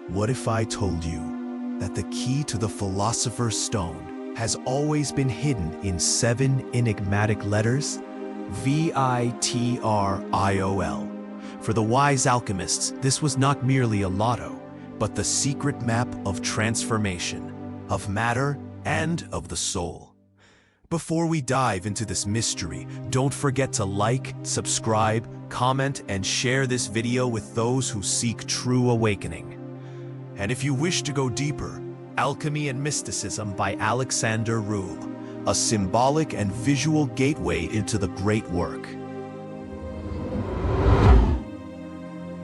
What if I told you that the key to the Philosopher's Stone has always been hidden in 7 enigmatic letters? V.I.T.R.I.O.L. For the wise alchemists, this was not merely a lotto, but the secret map of transformation, of matter and of the soul. Before we dive into this mystery, don't forget to like, subscribe, comment, and share this video with those who seek true awakening. And if you wish to go deeper, Alchemy and Mysticism by Alexander Rule, a symbolic and visual gateway into the great work.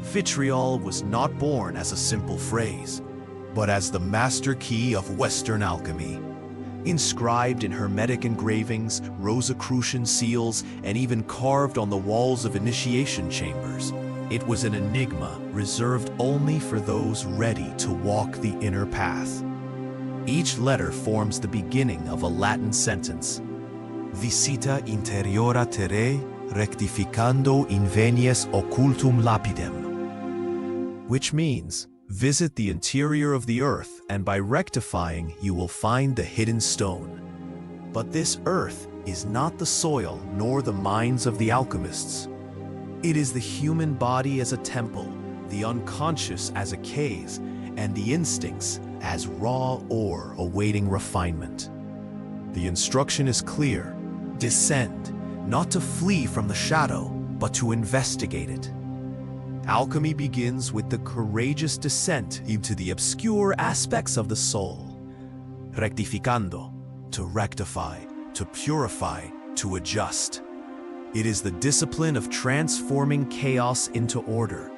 Vitriol was not born as a simple phrase, but as the master key of Western alchemy. Inscribed in hermetic engravings, Rosicrucian seals, and even carved on the walls of initiation chambers, it was an enigma reserved only for those ready to walk the inner path. Each letter forms the beginning of a Latin sentence. Visita Interiora Terrae, Rectificando Invenies Occultum Lapidem. Which means, visit the interior of the earth, and by rectifying, you will find the hidden stone. But this earth is not the soil nor the minds of the alchemists. It is the human body as a temple, the unconscious as a cave, and the instincts as raw ore awaiting refinement. The instruction is clear: descend, not to flee from the shadow, but to investigate it. Alchemy begins with the courageous descent into the obscure aspects of the soul. Rectificando, to rectify, to purify, to adjust. It is the discipline of transforming chaos into order,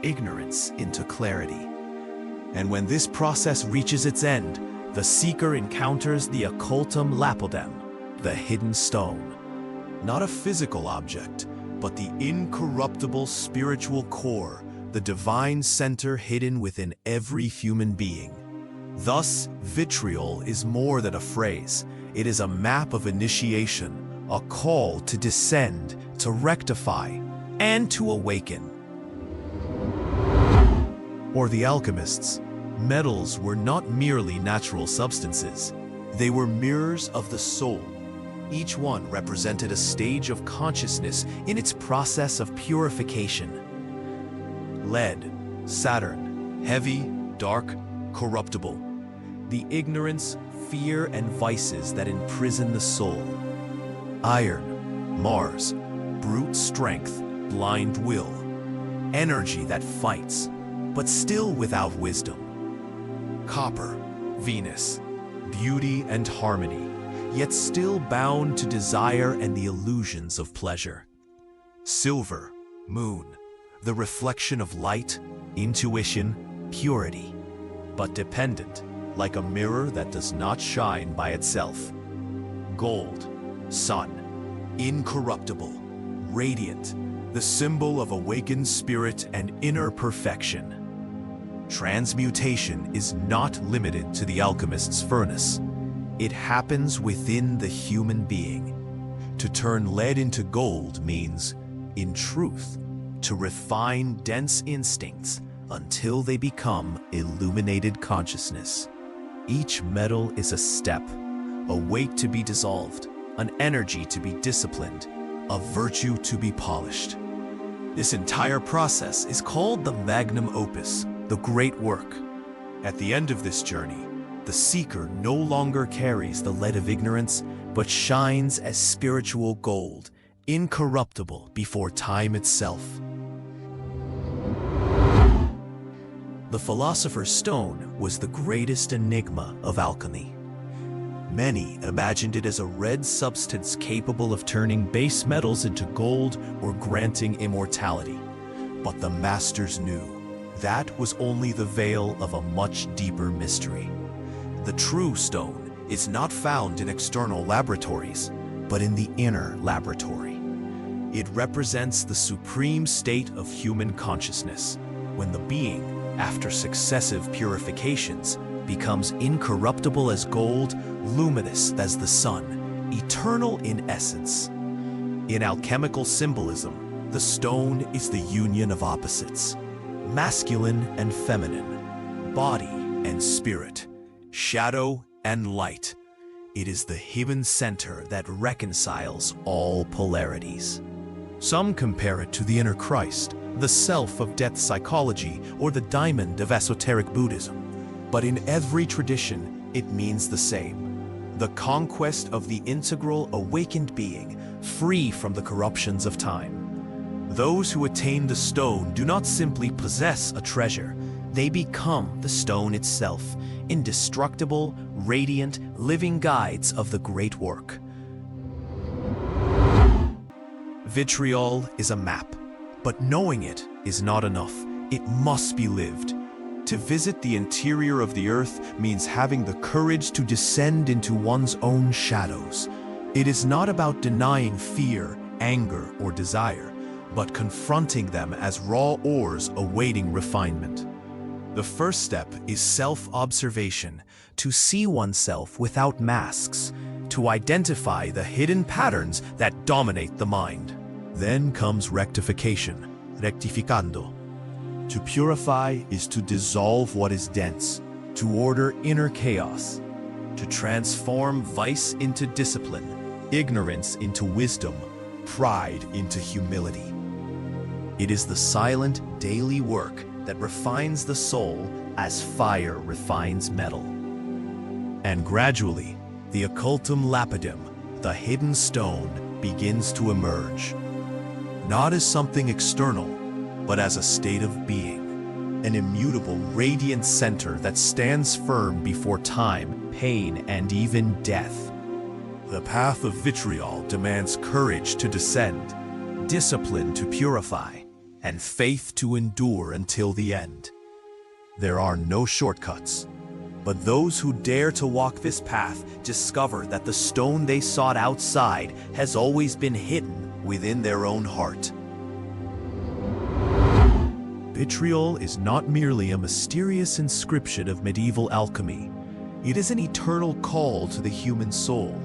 ignorance into clarity. And when this process reaches its end, the seeker encounters the Occultum Lapidem, the hidden stone. Not a physical object, but the incorruptible spiritual core, the divine center hidden within every human being. Thus, vitriol is more than a phrase. It is a map of initiation, a call to descend, to rectify, and to awaken. For the alchemists, metals were not merely natural substances. They were mirrors of the soul. Each one represented a stage of consciousness in its process of purification. Lead, Saturn, heavy, dark, corruptible. The ignorance, fear, and vices that imprison the soul. Iron, Mars, brute strength, blind will. Energy that fights, but still without wisdom. Copper, Venus, beauty and harmony, yet still bound to desire and the illusions of pleasure. Silver, Moon, the reflection of light, intuition, purity, but dependent, like a mirror that does not shine by itself. Gold, Sun, incorruptible, radiant, the symbol of awakened spirit and inner perfection. Transmutation is not limited to the alchemist's furnace. It happens within the human being. To turn lead into gold means, in truth, to refine dense instincts until they become illuminated consciousness. Each metal is a step, a weight to be dissolved, an energy to be disciplined, a virtue to be polished. This entire process is called the magnum opus, the great work. At the end of this journey, the seeker no longer carries the lead of ignorance, but shines as spiritual gold, incorruptible before time itself. The Philosopher's Stone was the greatest enigma of alchemy. Many imagined it as a red substance capable of turning base metals into gold or granting immortality. But the masters knew that was only the veil of a much deeper mystery. The true stone is not found in external laboratories, but in the inner laboratory. It represents the supreme state of human consciousness, when the being, after successive purifications, becomes incorruptible as gold, luminous as the sun, eternal in essence. In alchemical symbolism, the stone is the union of opposites, masculine and feminine, body and spirit, shadow and light. It is the hidden center that reconciles all polarities. Some compare it to the inner Christ, the self of death psychology, or the diamond of esoteric Buddhism. But in every tradition, it means the same. The conquest of the integral awakened being, free from the corruptions of time. Those who attain the stone do not simply possess a treasure, they become the stone itself, indestructible, radiant, living guides of the great work. Vitriol is a map, but knowing it is not enough. It must be lived. To visit the interior of the earth means having the courage to descend into one's own shadows. It is not about denying fear, anger, or desire, but confronting them as raw ores awaiting refinement. The first step is self-observation, to see oneself without masks, to identify the hidden patterns that dominate the mind. Then comes rectification, rectificando. To purify is to dissolve what is dense, to order inner chaos, to transform vice into discipline, ignorance into wisdom, pride into humility. It is the silent, daily work that refines the soul as fire refines metal. And gradually, the Occultum Lapidem, the hidden stone, begins to emerge. Not as something external, but as a state of being, an immutable, radiant center that stands firm before time, pain, and even death. The path of vitriol demands courage to descend, discipline to purify, and faith to endure until the end. There are no shortcuts, but those who dare to walk this path discover that the stone they sought outside has always been hidden within their own heart. Vitriol is not merely a mysterious inscription of medieval alchemy. It is an eternal call to the human soul.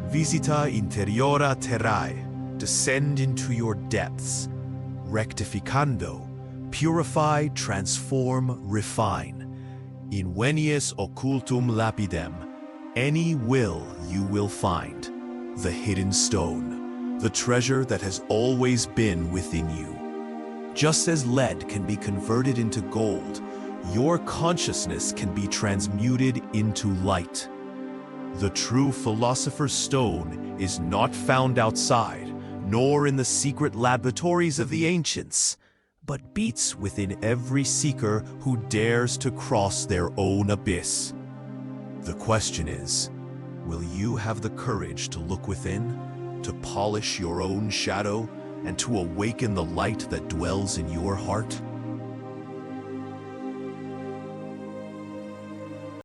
Visita Interiora Terrae, descend into your depths. Rectificando, purify, transform, refine. Invenies Occultum Lapidem, any will you will find. The hidden stone, the treasure that has always been within you. Just as lead can be converted into gold, your consciousness can be transmuted into light. The true philosopher's stone is not found outside, nor in the secret laboratories of the ancients, but beats within every seeker who dares to cross their own abyss. The question is, will you have the courage to look within, to polish your own shadow, and to awaken the light that dwells in your heart?